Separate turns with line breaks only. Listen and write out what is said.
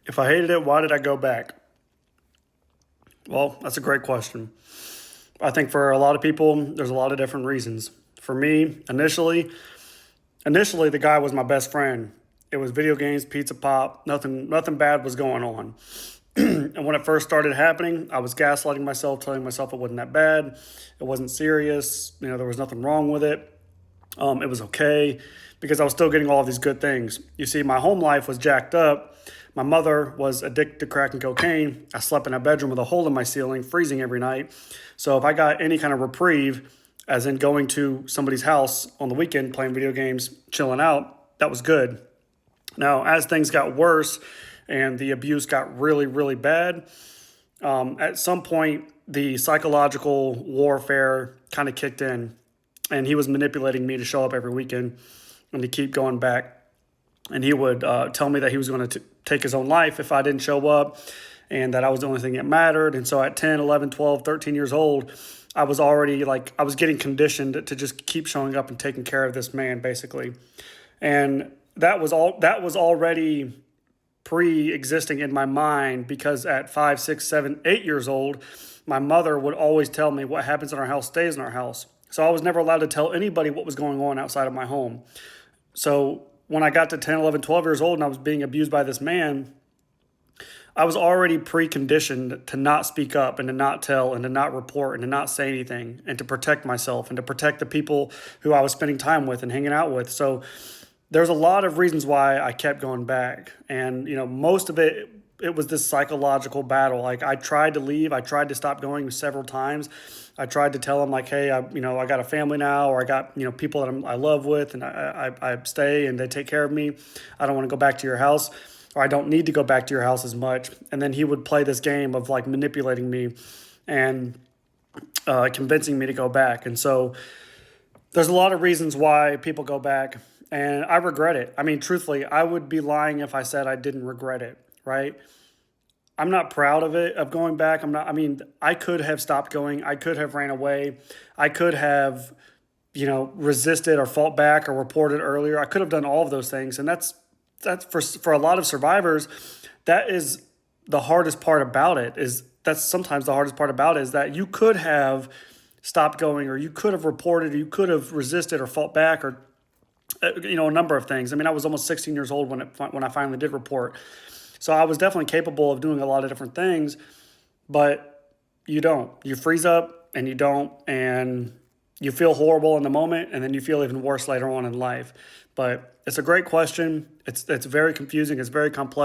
If I hated it, why did I go back? Well, that's a great question. I think for a lot of people, there's a lot of different reasons. For me, initially the guy was my best friend. It was video games, pizza pop, nothing bad was going on. And when it first started happening, I was gaslighting myself, telling myself it wasn't that bad. It wasn't serious. There was nothing wrong with it. It was okay because I was still getting all of these good things. You see, my home life was jacked up. My mother was addicted to crack and cocaine. I slept in a bedroom with a hole in my ceiling, freezing every night. So if I got any kind of reprieve, as in going to somebody's house on the weekend, playing video games, chilling out, that was good. Now, as things got worse and the abuse got really, really bad, at some point, the psychological warfare kind of kicked in, and he was manipulating me to show up every weekend and to keep going back. And he would tell me that he was going to take his own life if I didn't show up, and that I was the only thing that mattered. And so at 10, 11, 12, 13 years old, I was already I was getting conditioned to just keep showing up and taking care of this man, basically. And that was already pre-existing in my mind because at 5, 6, 7, 8 years old, my mother would always tell me what happens in our house stays in our house. So I was never allowed to tell anybody what was going on outside of my home. So when I got to 10, 11, 12 years old and I was being abused by this man, I was already preconditioned to not speak up and to not tell and to not report and to not say anything and to protect myself and to protect the people who I was spending time with and hanging out with. So there's a lot of reasons why I kept going back. And, most of it was this psychological battle. Like I tried to leave. I tried to stop going several times. I tried to tell him like, hey, I got a family now, or I got, people that I love with, and I stay and they take care of me. I don't want to go back to your house, or I don't need to go back to your house as much. And then he would play this game of like manipulating me and convincing me to go back. And so there's a lot of reasons why people go back, and I regret it. I mean, truthfully, I would be lying if I said I didn't regret it, right? I'm not proud of it, of going back. I could have stopped going. I could have ran away. I could have, resisted or fought back or reported earlier. I could have done all of those things. And that's for a lot of survivors, that is the hardest part about it that's sometimes the hardest part about it is that you could have stopped going, or you could have reported, or you could have resisted or fought back, or a number of things. I mean, I was almost 16 years old when I finally did report. So I was definitely capable of doing a lot of different things, but you don't. You freeze up and you don't, and you feel horrible in the moment, and then you feel even worse later on in life. But it's a great question. It's very confusing. It's very complex.